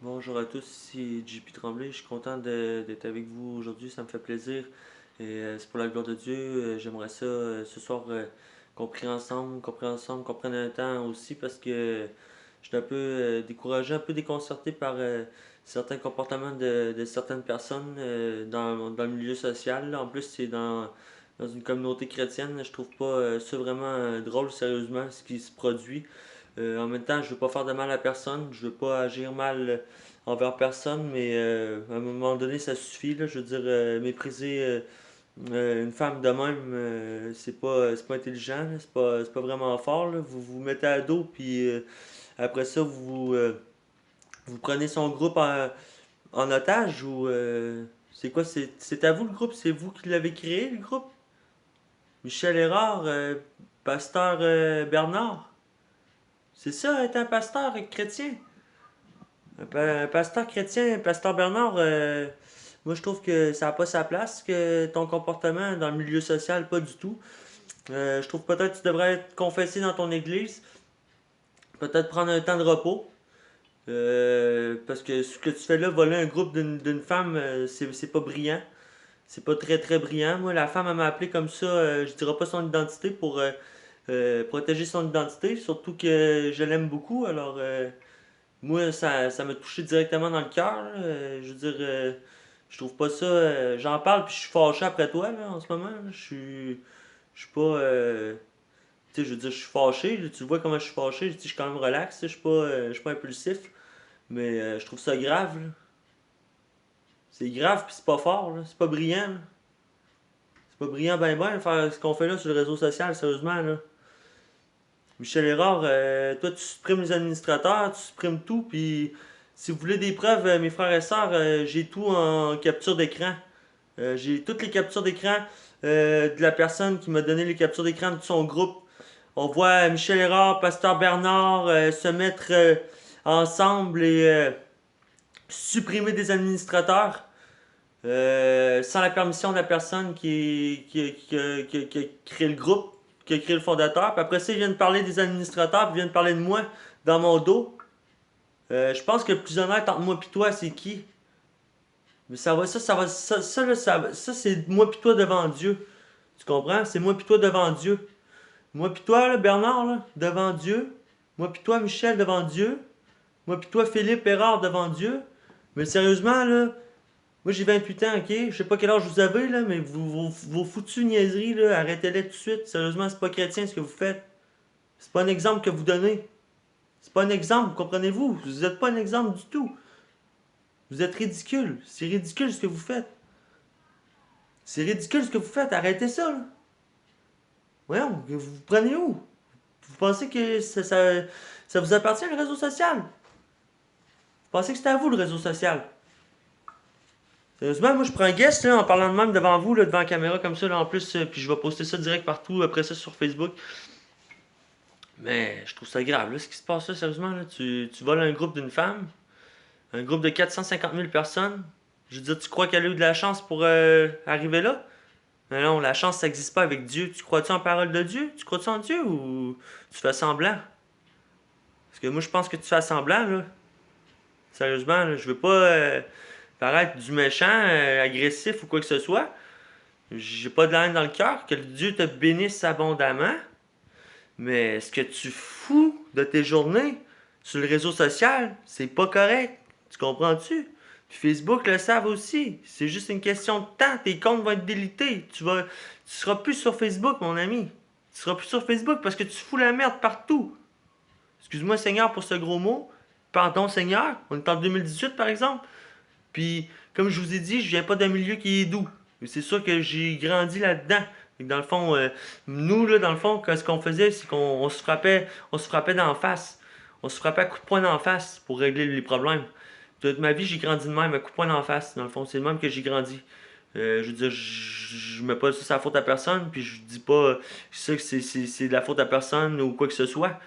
Bonjour à tous, ici JP Tremblay. Je suis content d'être avec vous aujourd'hui, ça me fait plaisir. Et c'est pour la gloire de Dieu. J'aimerais ça ce soir qu'on prie ensemble, qu'on prenne un temps aussi parce que je suis un peu découragé, un peu déconcerté par certains comportements de certaines personnes dans le milieu social, là. En plus, c'est dans une communauté chrétienne. Je trouve pas ça vraiment drôle, sérieusement, ce qui se produit. En même temps, je veux pas faire de mal à personne, je veux pas agir mal envers personne, mais à un moment donné, ça suffit, là. Je veux dire, mépriser une femme de même, c'est pas intelligent, là. C'est pas vraiment fort, là. Vous vous mettez à dos, puis après ça, vous prenez son groupe en otage, ou c'est quoi, c'est à vous le groupe, c'est vous qui l'avez créé, le groupe? Michel Hérard, pasteur Bernard, c'est ça, être un pasteur chrétien? Un pasteur chrétien, un pasteur Bernard, moi je trouve que ça n'a pas sa place, que ton comportement dans le milieu social, pas du tout. Je trouve peut-être que tu devrais être confessé dans ton église, peut-être prendre un temps de repos, parce que ce que tu fais là, voler un groupe d'une femme, c'est pas brillant. C'est pas très très brillant. Moi, la femme, elle m'a appelé comme ça, je dirais pas son identité pour protéger son identité, surtout que je l'aime beaucoup, alors moi, ça m'a touché directement dans le cœur, là. Je veux dire, je trouve pas ça. J'en parle puis je suis fâché après toi, là, en ce moment, là. Je suis pas. Tu sais, je veux dire, je suis fâché, là. Tu vois comment je suis fâché. Je suis quand même relax, là. Je suis pas impulsif. Mais je trouve ça grave, là. C'est grave puis c'est pas fort, là. C'est pas brillant, là. C'est pas brillant, ben ben, faire ce qu'on fait là sur le réseau social, sérieusement, là. Michel Hérard, toi, tu supprimes les administrateurs, tu supprimes tout, puis si vous voulez des preuves, mes frères et sœurs, j'ai tout en capture d'écran. J'ai toutes les captures d'écran de la personne qui m'a donné les captures d'écran de son groupe. On voit Michel Hérard, Pasteur Bernard se mettre ensemble et supprimer des administrateurs sans la permission de la personne qui a créé le groupe, qui a créé le fondateur. Puis après ça, ils viennent parler des administrateurs, puis ils viennent parler de moi dans mon dos. Je pense que le plus honnête entre moi et toi, c'est qui? Mais ça, c'est moi et toi devant Dieu. Tu comprends? C'est moi et toi devant Dieu. Moi et toi, là, Bernard, là, devant Dieu. Moi et toi, Michel, devant Dieu. Moi et toi, Philippe Erard, devant Dieu. Mais sérieusement, là, moi j'ai 28 ans, ok? Je sais pas quel âge vous avez, là, mais vos foutues niaiseries, là, arrêtez-les tout de suite. Sérieusement, c'est pas chrétien ce que vous faites. C'est pas un exemple que vous donnez. C'est pas un exemple, comprenez-vous? Vous êtes pas un exemple du tout. Vous êtes ridicule. C'est ridicule ce que vous faites. C'est ridicule ce que vous faites. Arrêtez ça, là. Voyons, vous vous prenez où? Vous pensez que ça vous appartient le réseau social? Vous pensez que c'est à vous le réseau social? Sérieusement, moi je prends un guest là, en parlant de même devant vous, là, devant la caméra comme ça, là, en plus, puis je vais poster ça direct partout, après ça sur Facebook. Mais je trouve ça grave, là, ce qui se passe là, sérieusement. Là. Tu voles un groupe d'une femme, un groupe de 450 000 personnes. Je veux dire, tu crois qu'elle a eu de la chance pour arriver là? Mais non, la chance, ça n'existe pas avec Dieu. Tu crois-tu en parole de Dieu? Tu crois-tu en Dieu ou tu fais semblant? Parce que moi, je pense que tu fais semblant, là. Sérieusement, là, je veux pas paraître du méchant, agressif ou quoi que ce soit. J'ai pas de la haine dans le cœur. Que Dieu te bénisse abondamment. Mais ce que tu fous de tes journées sur le réseau social, c'est pas correct. Tu comprends-tu? Puis Facebook le savent aussi. C'est juste une question de temps. Tes comptes vont être délités. Tu seras plus sur Facebook, mon ami. Tu seras plus sur Facebook parce que tu fous la merde partout. Excuse-moi, Seigneur, pour ce gros mot. Pardon, Seigneur. On est en 2018, par exemple. Puis, comme je vous ai dit, je viens pas d'un milieu qui est doux. C'est sûr que j'ai grandi là-dedans. Dans le fond, nous, là, dans le fond, ce qu'on faisait, c'est qu'on on se frappait d'en face. On se frappait à coups de poing d'en face pour régler les problèmes. Toute ma vie, j'ai grandi de même, à coups de poing d'en face. Dans le fond, c'est le même que j'ai grandi. Je veux dire, je mets pas ça la faute à personne, puis je dis pas ça que c'est de la faute à personne ou quoi que ce soit.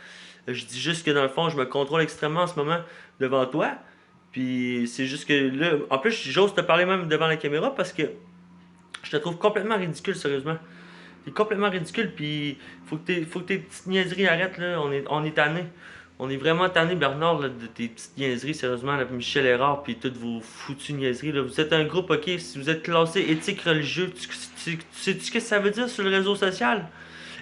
Je dis juste que dans le fond, je me contrôle extrêmement en ce moment devant toi. Puis c'est juste que là, en plus, j'ose te parler même devant la caméra parce que je te trouve complètement ridicule, sérieusement. T'es complètement ridicule, puis faut que tes petites niaiseries arrêtent, là. On est tanné. On est vraiment tanné, Bernard, là, de tes petites niaiseries, sérieusement, là, Michel Errard, puis toutes vos foutues niaiseries. Là. Vous êtes un groupe, ok, si vous êtes classé éthique religieux, sais-tu ce que ça veut dire sur le réseau social?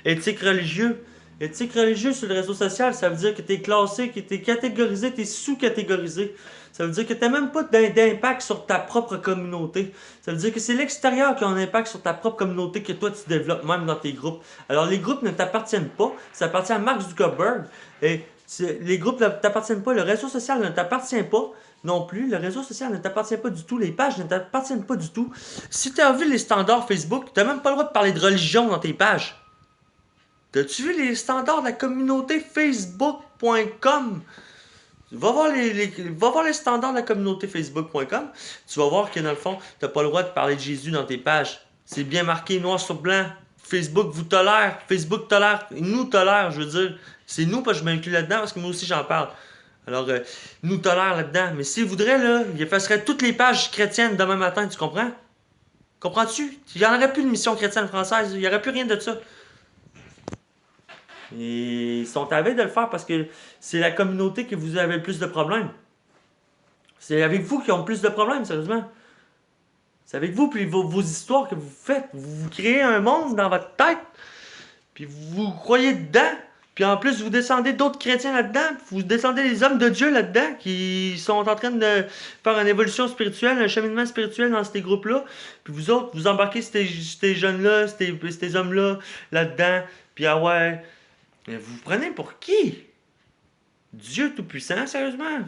Éthique religieux. Éthique religieux sur le réseau social, ça veut dire que t'es classé, que t'es catégorisé, t'es sous-catégorisé. Ça veut dire que t'as même pas d'impact sur ta propre communauté. Ça veut dire que c'est l'extérieur qui a un impact sur ta propre communauté que toi tu développes même dans tes groupes. Alors les groupes ne t'appartiennent pas, ça appartient à Mark Zuckerberg. Et les groupes ne t'appartiennent pas, le réseau social ne t'appartient pas non plus, le réseau social ne t'appartient pas du tout, les pages ne t'appartiennent pas du tout. Si tu as vu les standards Facebook, tu n'as même pas le droit de parler de religion dans tes pages. T'as-tu vu les standards de la communauté Facebook.com? Va voir les standards de la communauté Facebook.com. Tu vas voir que dans le fond, tu n'as pas le droit de parler de Jésus dans tes pages. C'est bien marqué noir sur blanc. Facebook vous tolère. Facebook tolère. Nous tolère, je veux dire. C'est nous, parce que je m'inclus là-dedans, parce que moi aussi j'en parle. Alors, nous tolère là-dedans. Mais s'il voudrait, là, il effacerait toutes les pages chrétiennes demain matin, tu comprends? Comprends-tu? Il n'y en aurait plus de mission chrétienne française. Il n'y aurait plus rien de ça. Et ils sont à veille de le faire parce que c'est la communauté que vous avez le plus de problèmes. C'est avec vous qui ont le plus de problèmes, sérieusement. C'est avec vous puis vos histoires que vous faites. Vous créez un monde dans votre tête, puis vous croyez dedans. Puis en plus, vous descendez d'autres chrétiens là-dedans. Vous descendez les hommes de Dieu là-dedans qui sont en train de faire une évolution spirituelle, un cheminement spirituel dans ces groupes-là. Puis vous autres, vous embarquez ces jeunes-là, ces hommes-là là-dedans. Puis ah ouais, mais vous vous prenez pour qui? Dieu Tout-Puissant, sérieusement?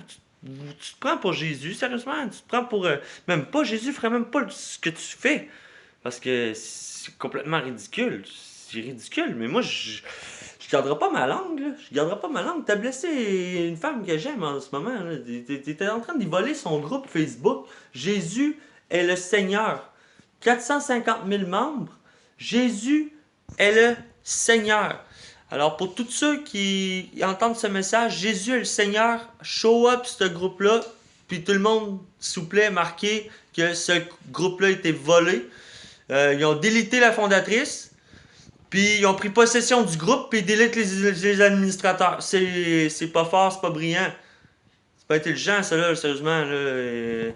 Tu te prends pour Jésus, sérieusement? Tu te prends pour... même pas, Jésus ferait même pas ce que tu fais. Parce que c'est complètement ridicule. C'est ridicule, mais moi, je garderai pas ma langue, là. Je garderai pas ma langue. T'as blessé une femme que j'aime en ce moment, là. T'étais en train d'y voler son groupe Facebook. Jésus est le Seigneur. 450 000 membres. Jésus est le Seigneur. Alors, pour tous ceux qui entendent ce message, Jésus est le Seigneur, show up ce groupe-là, puis tout le monde, s'il vous plaît, marquez que ce groupe-là a été volé. Ils ont délité la fondatrice, puis ils ont pris possession du groupe, puis ils délitent les administrateurs. C'est pas fort, c'est pas brillant. C'est pas intelligent, ça, là, sérieusement. Là.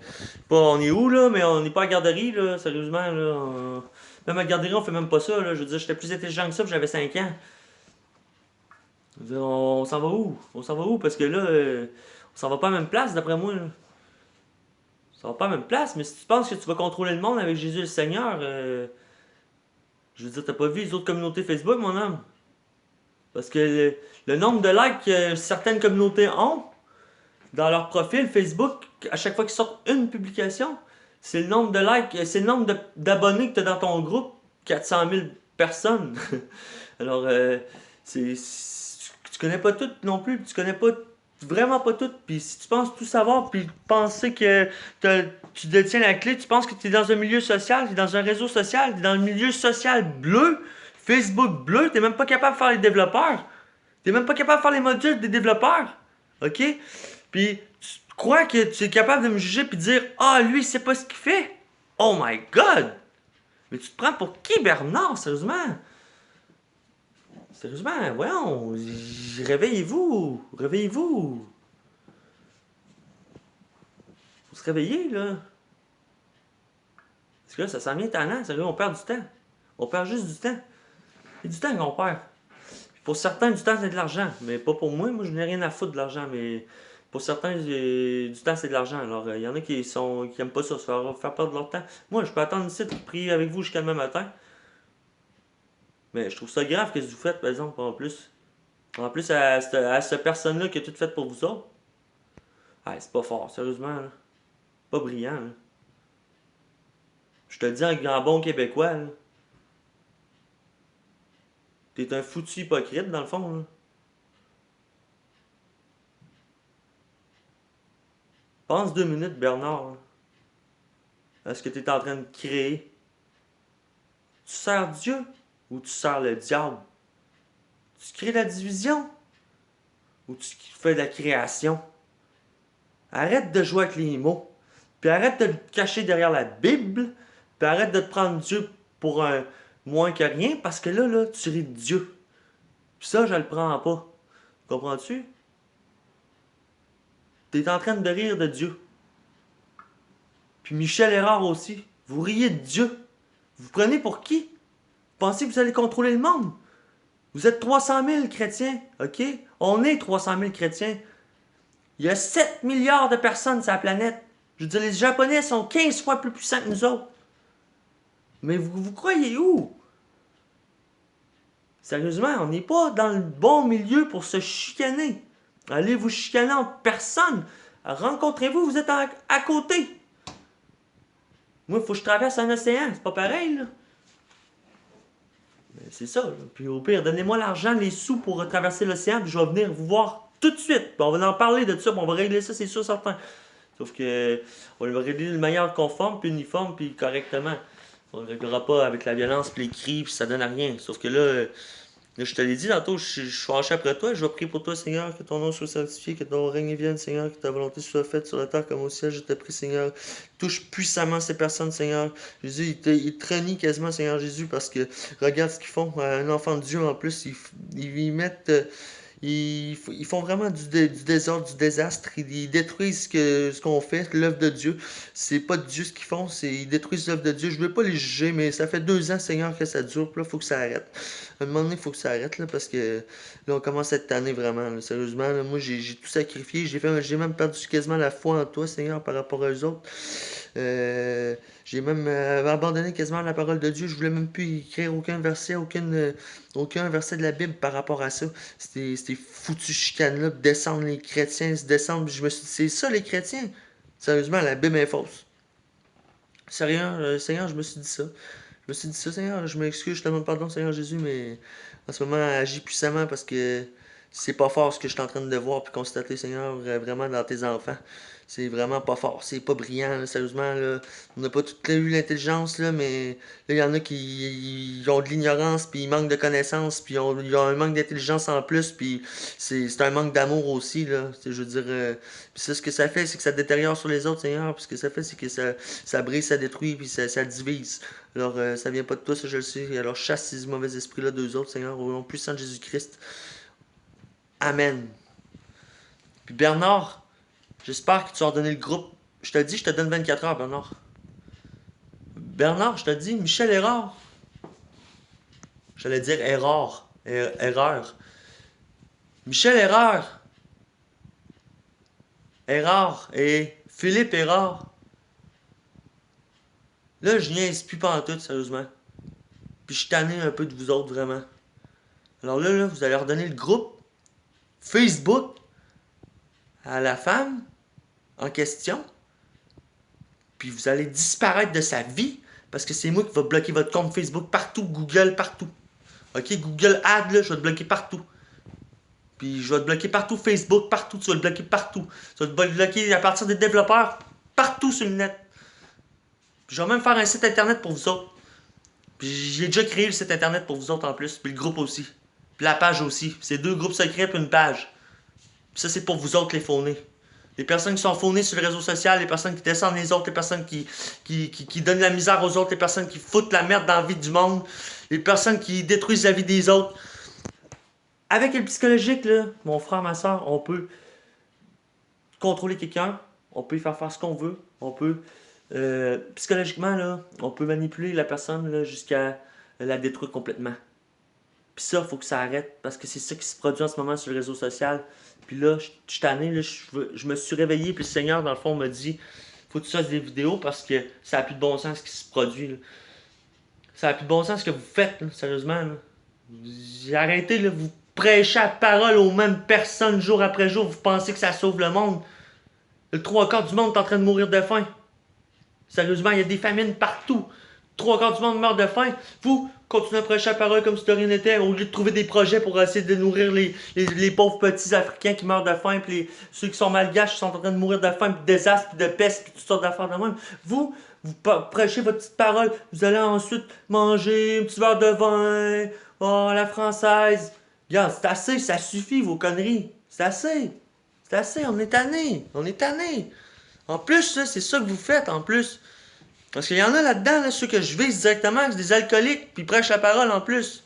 Pas, on est où, là, mais on n'est pas à la garderie, là, sérieusement. Là. Même à la garderie, on fait même pas ça. Là. Je veux dire, j'étais plus intelligent que ça, puis j'avais 5 ans. On s'en va où? On s'en va où? Parce que là, on s'en va pas à la même place, d'après moi. Là. On s'en va pas à la même place, mais si tu penses que tu vas contrôler le monde avec Jésus le Seigneur, je veux dire, t'as pas vu les autres communautés Facebook, mon homme? Parce que le nombre de likes que certaines communautés ont dans leur profil Facebook, à chaque fois qu'ils sortent une publication, c'est le nombre de likes, c'est le nombre d'abonnés que tu as dans ton groupe, 400 000 personnes. Alors, tu connais pas tout non plus, tu connais pas vraiment pas tout. Puis si tu penses tout savoir, puis penser que tu détiens la clé, tu penses que tu es dans un milieu social, tu es dans un réseau social, tu es dans le milieu social bleu, Facebook bleu, tu même pas capable de faire les développeurs. Tu même pas capable de faire les modules des développeurs. OK? Puis tu crois que tu es capable de me juger puis de dire ah, lui, il sait pas ce qu'il fait. Oh my God! Mais tu te prends pour qui, Bernard, sérieusement? Sérieusement, voyons, réveillez-vous, réveillez-vous. Faut se réveiller, là. Parce que là, ça s'en vient tannant, sérieux, on perd du temps. On perd juste du temps. C'est du temps qu'on perd. Pour certains, du temps, c'est de l'argent. Mais pas pour moi, moi, je n'ai rien à foutre de l'argent, mais pour certains, du temps, c'est de l'argent. Alors, il y en a qui aiment pas ça, se faire perdre leur temps. Moi, je peux attendre ici de prier avec vous jusqu'à demain matin. Mais je trouve ça grave que vous faites, par exemple, en plus. En plus, à cette personne-là qui a tout fait pour vous autres. Ah, c'est pas fort, sérieusement. Là. Pas brillant. Là. Je te le dis en grand bon québécois. Là. T'es un foutu hypocrite, dans le fond. Là. Pense 2 minutes, Bernard. Là, à ce que t'es en train de créer. Tu sers Dieu ou tu sers le diable? Tu crées la division ou tu fais de la création? Arrête de jouer avec les mots. Puis arrête de te cacher derrière la Bible. Puis arrête de te prendre Dieu pour un moins que rien. Parce que là, tu ris de Dieu. Puis ça, je le prends pas. Comprends-tu? T'es en train de rire de Dieu. Puis Michel Errard aussi. Vous riez de Dieu. Vous prenez pour qui? Vous pensez que vous allez contrôler le monde? Vous êtes 300 000 chrétiens, ok? On est 300 000 chrétiens. Il y a 7 milliards de personnes sur la planète. Je veux dire, les Japonais sont 15 fois plus puissants que nous autres. Mais vous croyez où? Sérieusement, on n'est pas dans le bon milieu pour se chicaner. Allez vous chicaner en personne. Rencontrez-vous, vous êtes à côté. Moi, il faut que je traverse un océan. C'est pas pareil, là. Mais c'est ça. Là. Puis au pire, donnez-moi l'argent, les sous pour traverser l'océan, puis je vais venir vous voir tout de suite. Puis on va en parler de ça, puis on va régler ça, c'est sûr, certain. Sauf que on va régler de manière conforme, puis uniforme, puis correctement. On ne réglera pas avec la violence, puis les cris, puis ça donne à rien. Sauf que là, je te l'ai dit tantôt, je suis fâché après toi, je vais prier pour toi, Seigneur, que ton nom soit sanctifié, que ton règne vienne, Seigneur, que ta volonté soit faite sur la terre comme au ciel. Je te prie, Seigneur, touche puissamment ces personnes, Seigneur. Jésus, ils te renient quasiment, Seigneur Jésus, parce que regarde ce qu'ils font. Un enfant de Dieu, en plus, ils mettent... Ils font vraiment du désordre, du désastre. Ils détruisent ce qu'on fait, l'œuvre de Dieu. C'est pas de Dieu ce qu'ils font, ils détruisent l'œuvre de Dieu. Je veux pas les juger, mais ça fait 2 ans, Seigneur, que ça dure. Puis là, il faut que ça arrête. À un moment donné, il faut que ça arrête, là, parce que là, on commence cette année vraiment. Là, sérieusement, là, moi, j'ai tout sacrifié. J'ai même perdu quasiment la foi en toi, Seigneur, par rapport aux autres. J'ai même abandonné quasiment la parole de Dieu. Je voulais même plus écrire aucun verset, aucun verset de la Bible par rapport à ça. C'était foutu chicanes-là, descendre les chrétiens, se descendre. Je me suis dit, c'est ça les chrétiens. Sérieusement, la Bible est fausse. Sérieux, Seigneur, je me suis dit ça. Je me suis dit ça, Seigneur, je m'excuse, je te demande pardon, Seigneur Jésus, mais en ce moment, agis puissamment parce que c'est pas fort ce que je suis en train de voir puis constater, Seigneur, vraiment dans tes enfants. C'est vraiment pas fort, c'est pas brillant, là, sérieusement. Là. On n'a pas tout eu l'intelligence, là, mais là, il y en a qui ils ont de l'ignorance, puis ils manquent de connaissances, puis ils ont un manque d'intelligence en plus, puis c'est un manque d'amour aussi, là. Je veux dire, puis ça, ce que ça fait, c'est que ça détériore sur les autres, Seigneur, puis ce que ça fait, c'est que ça brise, ça détruit, puis ça divise. Alors, ça vient pas de toi, ça, je le sais. Alors, chasse ces mauvais esprits-là d'eux autres, Seigneur, au nom puissant de Jésus-Christ. Amen. Puis Bernard, j'espère que tu as donné le groupe. Je te dis, je te donne 24 heures, Bernard. Bernard, je te dis, Michel Errard. J'allais dire erreur. Erreur. Michel Errard. Errard et Philippe Errard. Là, je niaise plus pantoute, sérieusement. Puis je suis tanné un peu de vous autres, vraiment. Alors là, vous allez redonner le groupe Facebook à la femme en question. Puis vous allez disparaître de sa vie parce que c'est moi qui va bloquer votre compte Facebook partout, Google partout. Ok, Google Ads, là, je vais te bloquer partout. Puis je vais te bloquer partout, Facebook partout, tu vas le bloquer partout. Tu vas te bloquer à partir des développeurs partout sur le net. Puis je vais même faire un site internet pour vous autres. Puis j'ai déjà créé le site internet pour vous autres en plus, puis le groupe aussi. Puis la page aussi. C'est 2 groupes secrets puis une page. Puis ça, c'est pour vous autres les faunés. Les personnes qui sont faunées sur le réseau social, les personnes qui descendent les autres, les personnes qui donnent la misère aux autres, les personnes qui foutent la merde dans la vie du monde, les personnes qui détruisent la vie des autres. Avec le psychologique, là, mon frère, ma soeur, on peut contrôler quelqu'un, on peut faire ce qu'on veut, on peut, psychologiquement, là, on peut manipuler la personne là, jusqu'à la détruire complètement. Puis ça, il faut que ça arrête, parce que c'est ça qui se produit en ce moment sur le réseau social. Puis là, je suis tanné, là, je me suis réveillé, puis le Seigneur, dans le fond, m'a dit, faut que tu fasses des vidéos, parce que ça n'a plus de bon sens ce qui se produit. Là. Ça n'a plus de bon sens ce que vous faites, là, sérieusement. Là. J'ai arrêté, là, vous prêchez la parole aux mêmes personnes jour après jour, vous pensez que ça sauve le monde. Le 3/4 du monde est en train de mourir de faim. Sérieusement, il y a des famines partout. 3/4 du monde meurt de faim. Vous, continuez à prêcher la parole comme si de rien n'était, au lieu de trouver des projets pour essayer de nourrir les pauvres petits Africains qui meurent de faim, puis ceux qui sont malgaches qui sont en train de mourir de faim, puis de désastres, puis de peste, puis toutes sortes d'affaires de même. Vous prêchez votre petite parole, vous allez ensuite manger un petit verre de vin, oh, la française. Regarde, c'est assez, ça suffit vos conneries. C'est assez. C'est assez, on est tanné. On est tanné. En plus, là, c'est ça que vous faites, en plus. Parce qu'il y en a là-dedans, là, ceux que je vise directement, c'est des alcooliques, puis ils prêchent la parole en plus.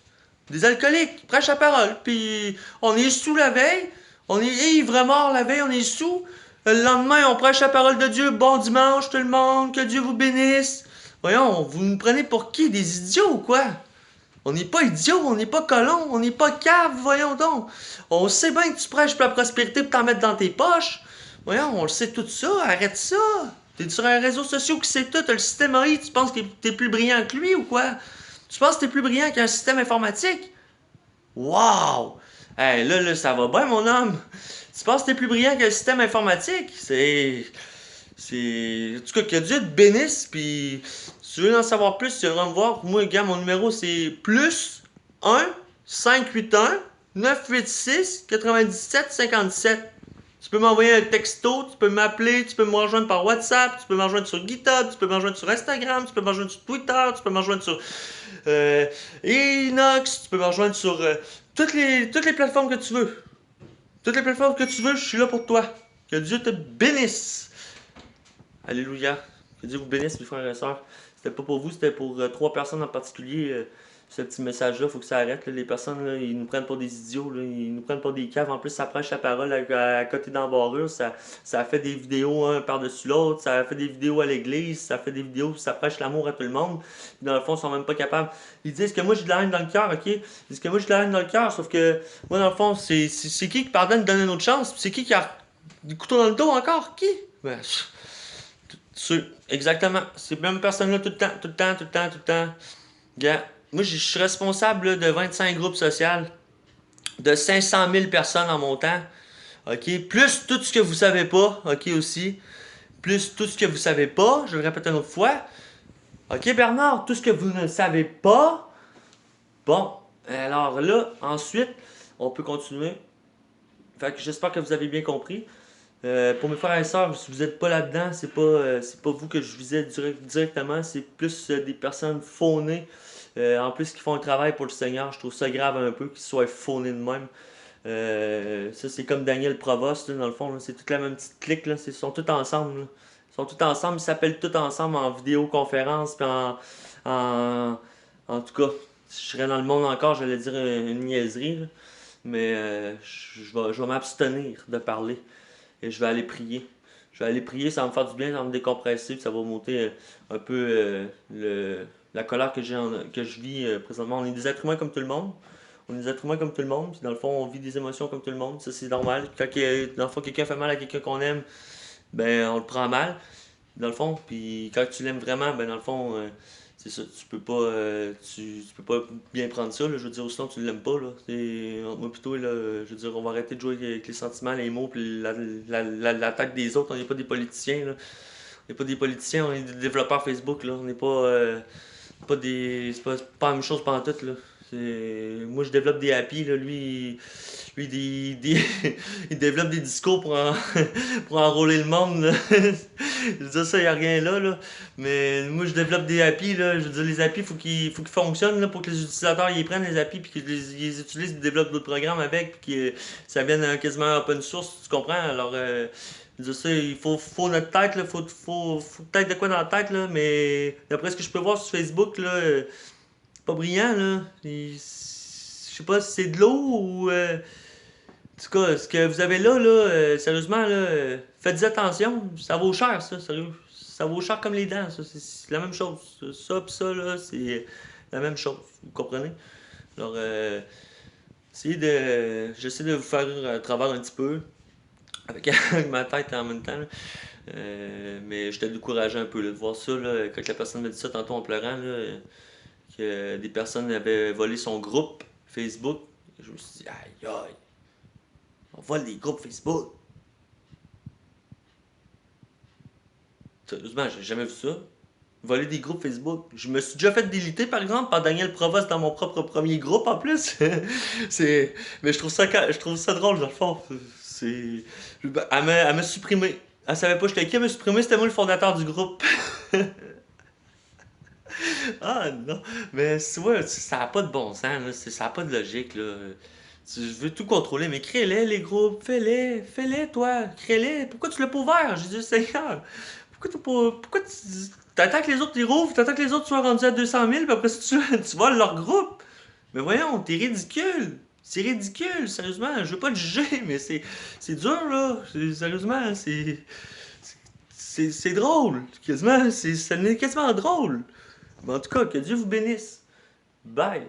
Des alcooliques, ils prêchent la parole, puis on est sous la veille, on est ivre mort la veille, on est sous. Le lendemain, on prêche la parole de Dieu. Bon dimanche, tout le monde. Que Dieu vous bénisse. Voyons, vous nous prenez pour qui? Des idiots ou quoi? On n'est pas idiots, on n'est pas colons, on n'est pas caves, voyons donc. On sait bien que tu prêches pour la prospérité pour t'en mettre dans tes poches. Voyons, on le sait tout ça, arrête ça. T'es sur un réseau social qui sait tout, t'as le système AI, tu penses que t'es plus brillant que lui ou quoi? Tu penses que t'es plus brillant qu'un système informatique? Wow! Hey, là, ça va bien, mon homme. Tu penses que t'es plus brillant qu'un système informatique? En tout cas, que Dieu te bénisse, puis si tu veux en savoir plus, tu viendras me voir. Moi, gars, mon numéro, c'est plus 1 581 986 97 57. Tu peux m'envoyer un texto, tu peux m'appeler, tu peux me rejoindre par WhatsApp, tu peux me rejoindre sur GitHub, tu peux me rejoindre sur Instagram, tu peux me rejoindre sur Twitter, tu peux me rejoindre sur Inox, tu peux me rejoindre sur toutes les plateformes que tu veux. Toutes les plateformes que tu veux, je suis là pour toi. Que Dieu te bénisse. Alléluia. Que Dieu vous bénisse, mes frères et sœurs. C'était pas pour vous, c'était pour 3 personnes en particulier. Ce petit message-là, faut que ça arrête. Là. Les personnes, là, ils nous prennent pour des idiots. Là. Ils nous prennent pour des caves. En plus, ça prêche la parole à côté d'embarrure. Ça fait des vidéos un par-dessus l'autre. Ça fait des vidéos à l'église. Ça fait des vidéos où ça prêche l'amour à tout le monde. Puis dans le fond, ils sont même pas capables. Ils disent que moi, j'ai de la haine dans le cœur, ok? Ils disent que moi, j'ai de la haine dans le cœur. Sauf que moi, dans le fond, c'est qui pardonne de donner une autre chance? C'est qui a des couteaux dans le dos encore? Qui? Ben, exactement. Ces mêmes personnes-là tout le temps, tout le temps, tout le temps, tout le temps. Gars, moi, je suis responsable là, de 25 groupes sociaux, de 500 000 personnes en montant. OK? Plus tout ce que vous savez pas, OK, aussi. Plus tout ce que vous savez pas, je le répète une autre fois. OK, Bernard, tout ce que vous ne savez pas. Bon, alors là, ensuite, on peut continuer. Fait que j'espère que vous avez bien compris. Pour mes frères et sœurs, si vous n'êtes pas là-dedans, c'est pas vous que je visais directement, c'est plus des personnes faunées. En plus, qui font un travail pour le Seigneur, je trouve ça grave un peu qu'ils soient faunés de même. Ça, c'est comme Daniel Provost, là, dans le fond, là, c'est toute la même petite clique, là, ils sont tous ensemble. Là. Ils sont tous ensemble, ils s'appellent tous ensemble en vidéoconférence, puis en tout cas, si je serais dans le monde encore, j'allais dire une niaiserie, là. Mais je vais m'abstenir de parler et je vais aller prier. Je vais aller prier, ça va me faire du bien, ça va me décompresser, puis ça va monter un peu la colère que je vis présentement. On est des êtres humains comme tout le monde. On est des êtres humains comme tout le monde, puis dans le fond, on vit des émotions comme tout le monde. Ça, c'est normal. Quand dans le fond, quelqu'un fait mal à quelqu'un qu'on aime, ben, on le prend mal, dans le fond. Puis quand tu l'aimes vraiment, ben, dans le fond, c'est ça, tu peux pas bien prendre ça, là, je veux dire, sinon tu l'aimes pas, là. Moi plutôt, là, je veux dire, on va arrêter de jouer avec les sentiments, les mots, puis la tête des autres, on n'est pas des politiciens, là. On n'est pas des politiciens, on est des développeurs Facebook, là. On n'est pas des. C'est pas la même chose pendant tout, là. Moi, je développe des happy, là. Lui il développe des discours pour enrôler le monde, là. Je veux dire, ça, y a rien là, là. Mais moi, je développe des API, là. Je veux dire, les API, faut qu'ils fonctionnent, là, pour que les utilisateurs ils prennent les API, puis qu'ils les utilisent, ils développent d'autres programmes avec, puis que ça vienne quasiment open source, tu comprends? Alors, je veux dire, ça, il faut notre tête, là. Faut peut-être de quoi dans la tête, là. Mais d'après ce que je peux voir sur Facebook, là, c'est pas brillant, là. Je sais pas si c'est de l'eau ou. En tout cas, ce que vous avez là, sérieusement, là, faites attention. Ça vaut cher, ça, sérieux. Ça vaut cher comme les dents, ça. C'est la même chose. Ça pis ça, là, c'est la même chose. Vous comprenez? Alors, j'essaie de vous faire travers un petit peu avec, avec ma tête en même temps, là. Mais j'étais découragé un peu là, de voir ça, là, quand la personne m'a dit ça tantôt en pleurant, là, que des personnes avaient volé son groupe Facebook. Je me suis dit, aïe aïe. On vole des groupes Facebook. Sérieusement, j'ai jamais vu ça. Voler des groupes Facebook. Je me suis déjà fait déliter, par exemple, par Daniel Provost dans mon propre premier groupe, en plus. Mais je trouve ça drôle, dans le fond. C'est... Elle m'a supprimé. Elle savait pas j'étais qui, elle m'a supprimé, c'était moi le fondateur du groupe. Ah non, mais ouais, ça n'a pas de bon sens, là. Ça n'a pas de logique, là. Je veux tout contrôler, mais crée-les, les groupes, fais-les, toi, crée-les. Pourquoi tu l'as pas ouvert? J'ai dit, Seigneur, pourquoi t'attends que les autres les rouvrent, t'attends que les autres soient rendus à 200 000, puis après ça, tu voles leur groupe? Mais voyons, t'es ridicule. C'est ridicule, sérieusement. Je veux pas te juger, mais c'est dur, là. Sérieusement, c'est drôle. Quasiment, ça n'est quasiment drôle. Mais en tout cas, que Dieu vous bénisse. Bye.